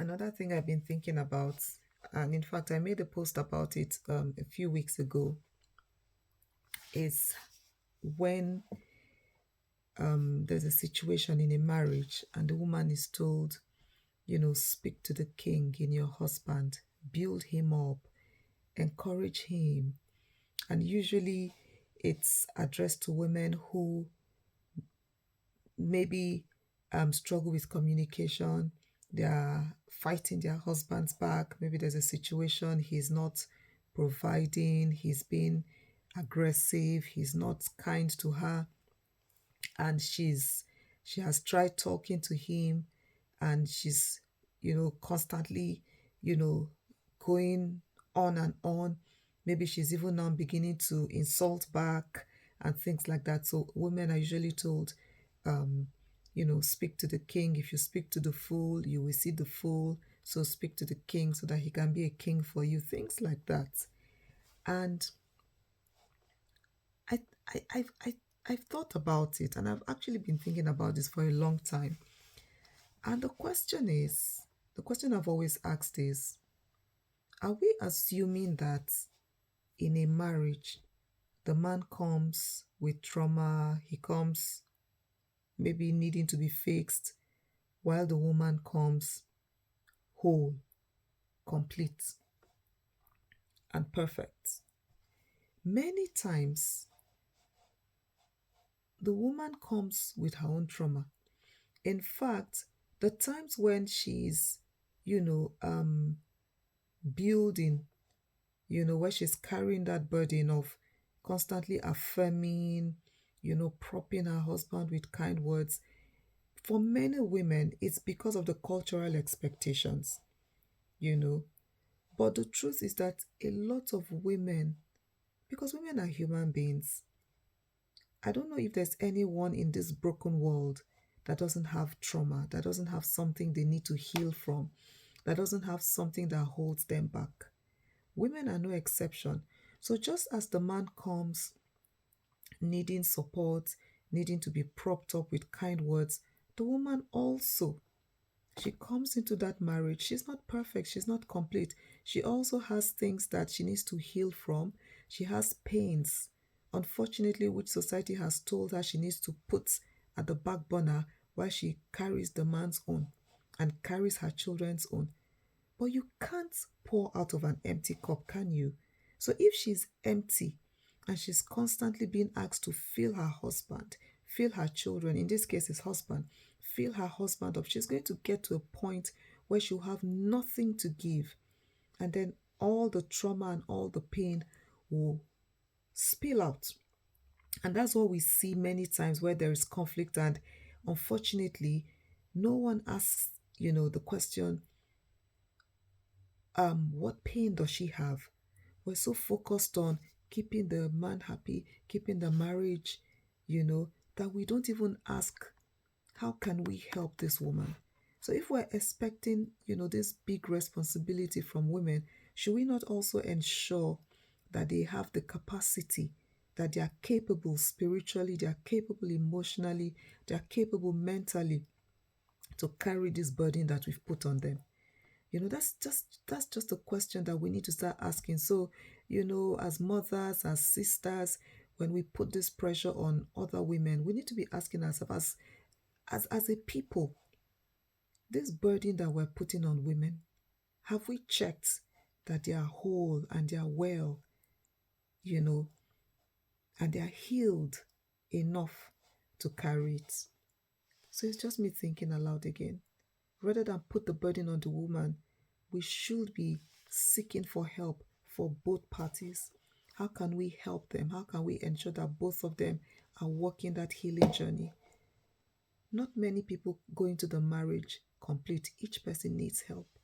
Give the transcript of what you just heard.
Another thing I've been thinking about, and in fact, I made a post about it a few weeks ago, is when there's a situation in a marriage and the woman is told, speak to the king in your husband, build him up, encourage him. And usually it's addressed to women who maybe struggle with communication. They are fighting their husband's back. Maybe there's a situation he's not providing, he's being aggressive, he's not kind to her, and she has tried talking to him, and she's constantly you know going on and on. Maybe she's even now beginning to insult back and things like that. So women are usually told, um speak to the king. If you speak to the fool, you will see the fool. So speak to the king so that he can be a king for you, things like that. And I, I've thought about it, and I've actually been thinking about this for a long time. And the question I've always asked is, are we assuming that in a marriage, the man comes with trauma, he comes maybe needing to be fixed, while the woman comes whole, complete, and perfect? Many times, the woman comes with her own trauma. In fact, the times when she's, you know, building, where she's carrying that burden of constantly affirming, propping her husband with kind words, for many women, it's because of the cultural expectations, you know. But the truth is that a lot of women, because women are human beings, I don't know if there's anyone in this broken world that doesn't have trauma, that doesn't have something they need to heal from, that doesn't have something that holds them back. Women are no exception. So just as the man comes needing support, needing to be propped up with kind words, the woman also, she comes into that marriage. She's not perfect, she's not complete. She also has things that she needs to heal from. She has pains, unfortunately, which society has told her she needs to put at the back burner while she carries the man's own and carries her children's own. But you can't pour out of an empty cup, can you? So if she's empty and she's constantly being asked to fill her husband, fill her children, in this case his husband, fill her husband up, she's going to get to a point where she'll have nothing to give. And then all the trauma and all the pain will spill out. And that's what we see many times where there is conflict. And unfortunately, no one asks, the question, what pain does she have? We're so focused on keeping the man happy, keeping the marriage, that we don't even ask, how can we help this woman? So if we're expecting, this big responsibility from women, should we not also ensure that they have the capacity, that they are capable spiritually, they are capable emotionally, they are capable mentally to carry this burden that we've put on them? That's just a question that we need to start asking. So, as mothers, as sisters, when we put this pressure on other women, we need to be asking ourselves, as a people, this burden that we're putting on women, have we checked that they are whole and they are well, you know, and they are healed enough to carry it? So it's just me thinking aloud again. Rather than put the burden on the woman, we should be seeking for help for both parties. How can we help them? How can we ensure that both of them are walking that healing journey? Not many people go into the marriage complete. Each person needs help.